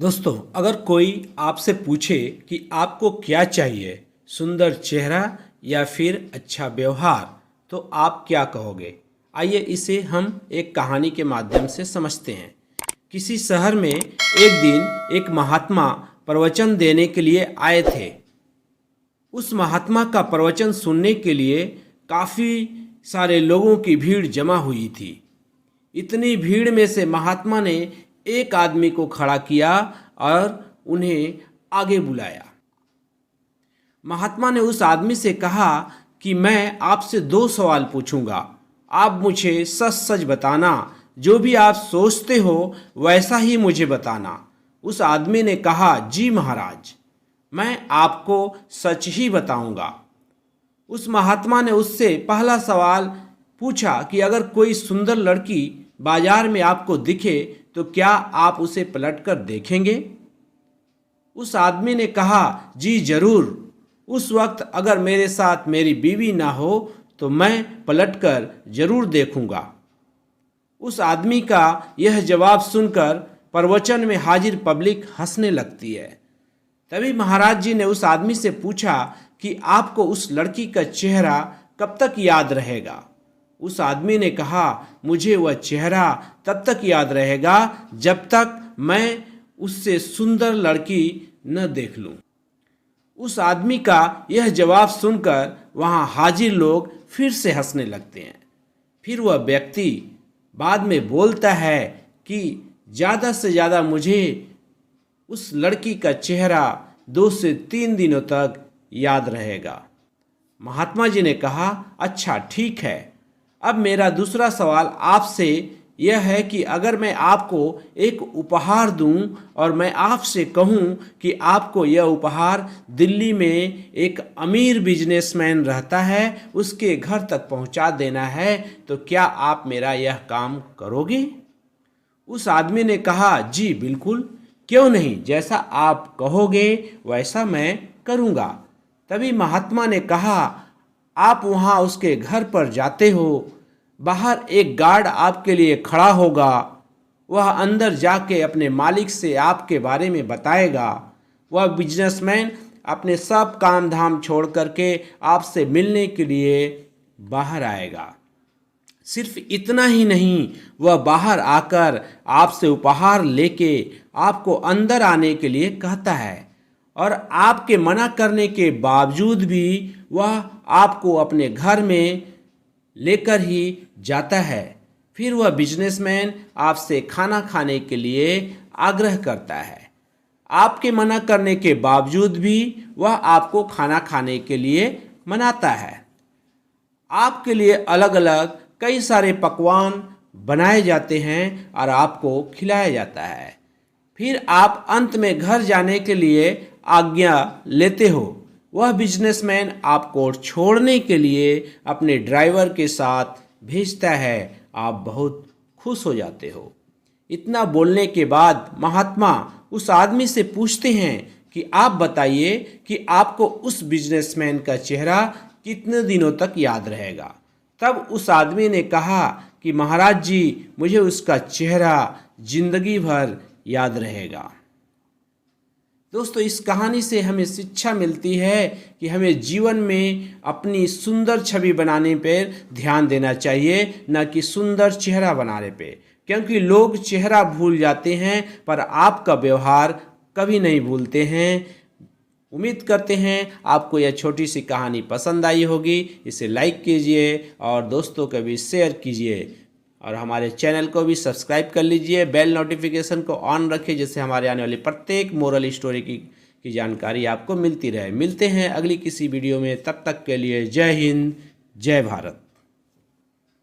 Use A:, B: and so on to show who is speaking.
A: दोस्तों, अगर कोई आपसे पूछे कि आपको क्या चाहिए, सुंदर चेहरा या फिर अच्छा व्यवहार, तो आप क्या कहोगे? आइए इसे हम एक कहानी के माध्यम से समझते हैं। किसी शहर में एक दिन एक महात्मा प्रवचन देने के लिए आए थे। उस महात्मा का प्रवचन सुनने के लिए काफ़ी सारे लोगों की भीड़ जमा हुई थी। इतनी भीड़ में से महात्मा ने एक आदमी को खड़ा किया और उन्हें आगे बुलाया। महात्मा ने उस आदमी से कहा कि मैं आपसे 2 सवाल पूछूंगा, आप मुझे सच सच बताना, जो भी आप सोचते हो वैसा ही मुझे बताना। उस आदमी ने कहा, जी महाराज, मैं आपको सच ही बताऊंगा। उस महात्मा ने उससे पहला सवाल पूछा कि अगर कोई सुंदर लड़की बाजार में आपको दिखे तो क्या आप उसे पलटकर देखेंगे? उस आदमी ने कहा, जी जरूर। उस वक्त अगर मेरे साथ मेरी बीवी ना हो तो मैं पलटकर जरूर देखूंगा। उस आदमी का यह जवाब सुनकर प्रवचन में हाजिर पब्लिक हंसने लगती है। तभी महाराज जी ने उस आदमी से पूछा कि आपको उस लड़की का चेहरा कब तक याद रहेगा? उस आदमी ने कहा, मुझे वह चेहरा तब तक याद रहेगा जब तक मैं उससे सुंदर लड़की न देख लूं। उस आदमी का यह जवाब सुनकर वहां हाजिर लोग फिर से हंसने लगते हैं। फिर वह व्यक्ति बाद में बोलता है कि ज़्यादा से ज़्यादा मुझे उस लड़की का चेहरा 2 से 3 दिनों तक याद रहेगा। महात्मा जी ने कहा, अच्छा ठीक है। अब मेरा दूसरा सवाल आपसे यह है कि अगर मैं आपको एक उपहार दूं और मैं आपसे कहूं कि आपको यह उपहार दिल्ली में एक अमीर बिजनेसमैन रहता है, उसके घर तक पहुंचा देना है, तो क्या आप मेरा यह काम करोगे? उस आदमी ने कहा, जी बिल्कुल, क्यों नहीं, जैसा आप कहोगे वैसा मैं करूँगा। तभी महात्मा ने कहा, आप वहाँ उसके घर पर जाते हो, बाहर एक गार्ड आपके लिए खड़ा होगा, वह अंदर जाके अपने मालिक से आपके बारे में बताएगा। वह बिजनेसमैन अपने सब काम धाम छोड़ करके आपसे मिलने के लिए बाहर आएगा। सिर्फ इतना ही नहीं, वह बाहर आकर आपसे उपहार लेके आपको अंदर आने के लिए कहता है और आपके मना करने के बावजूद भी वह आपको अपने घर में लेकर ही जाता है। फिर वह बिजनेसमैन आपसे खाना खाने के लिए आग्रह करता है। आपके मना करने के बावजूद भी वह आपको खाना खाने के लिए मनाता है। आपके लिए अलग अलग कई सारे पकवान बनाए जाते हैं और आपको खिलाया जाता है। फिर आप अंत में घर जाने के लिए आज्ञा लेते हो। वह बिजनेसमैन आपको छोड़ने के लिए अपने ड्राइवर के साथ भेजता है। आप बहुत खुश हो जाते हो। इतना बोलने के बाद महात्मा उस आदमी से पूछते हैं कि आप बताइए कि आपको उस बिजनेसमैन का चेहरा कितने दिनों तक याद रहेगा? तब उस आदमी ने कहा कि महाराज जी, मुझे उसका चेहरा जिंदगी भर याद रहेगा। दोस्तों, इस कहानी से हमें शिक्षा मिलती है कि हमें जीवन में अपनी सुंदर छवि बनाने पर ध्यान देना चाहिए, न कि सुंदर चेहरा बनाने पे, क्योंकि लोग चेहरा भूल जाते हैं पर आपका व्यवहार कभी नहीं भूलते हैं। उम्मीद करते हैं आपको यह छोटी सी कहानी पसंद आई होगी। इसे लाइक कीजिए और दोस्तों को भी शेयर कीजिए और हमारे चैनल को भी सब्सक्राइब कर लीजिए। बेल नोटिफिकेशन को ऑन रखिए, जिससे हमारे आने वाली प्रत्येक मोरल स्टोरी की जानकारी आपको मिलती रहे। मिलते हैं अगली किसी वीडियो में, तब तक के लिए जय हिंद, जय भारत।